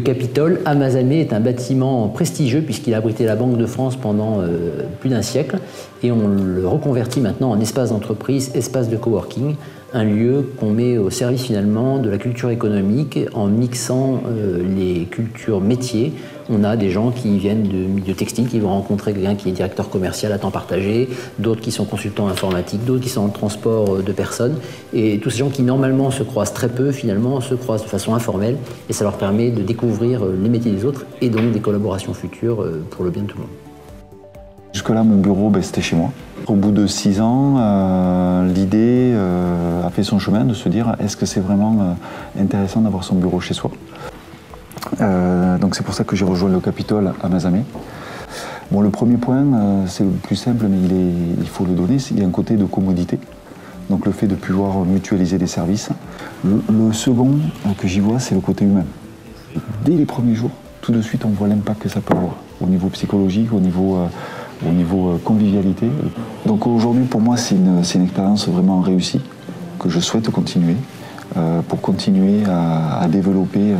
Le Capitole à Mazamet est un bâtiment prestigieux puisqu'il a abrité la Banque de France pendant plus d'un siècle et on le reconvertit maintenant en espace d'entreprise, espace de coworking, un lieu qu'on met au service finalement de la culture économique en mixant les cultures métiers. On a des gens qui viennent de milieu textile, qui vont rencontrer quelqu'un qui est directeur commercial à temps partagé, d'autres qui sont consultants informatiques, d'autres qui sont en transport de personnes. Et tous ces gens qui normalement se croisent très peu, finalement, se croisent de façon informelle. Et ça leur permet de découvrir les métiers des autres et donc des collaborations futures pour le bien de tout le monde. Jusque-là, mon bureau, c'était chez moi. Au bout de 6 ans, l'idée a fait son chemin de se dire est-ce que c'est vraiment intéressant d'avoir son bureau chez soi. Donc c'est pour ça que j'ai rejoint le Capitole à Mazamet. Bon, le premier point, c'est le plus simple, mais il faut le donner, il y a un côté de commodité. Donc le fait de pouvoir mutualiser des services. Le second que j'y vois, c'est le côté humain. Dès les premiers jours, tout de suite, on voit l'impact que ça peut avoir au niveau psychologique, au niveau convivialité. Donc aujourd'hui, pour moi, c'est une expérience vraiment réussie que je souhaite continuer pour continuer à développer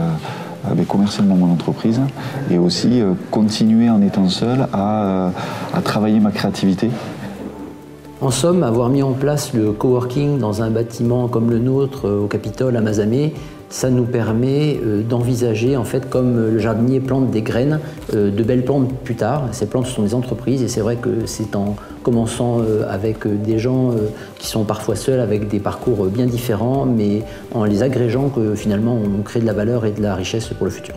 commercialement mon entreprise et aussi continuer en étant seul à travailler ma créativité. En somme, avoir mis en place le coworking dans un bâtiment comme le nôtre au Capitole à Mazamet, ça nous permet d'envisager, en fait, comme le jardinier plante des graines, de belles plantes plus tard. Ces plantes sont des entreprises et c'est vrai que c'est en commençant avec des gens qui sont parfois seuls, avec des parcours bien différents, mais en les agrégeant que finalement on crée de la valeur et de la richesse pour le futur.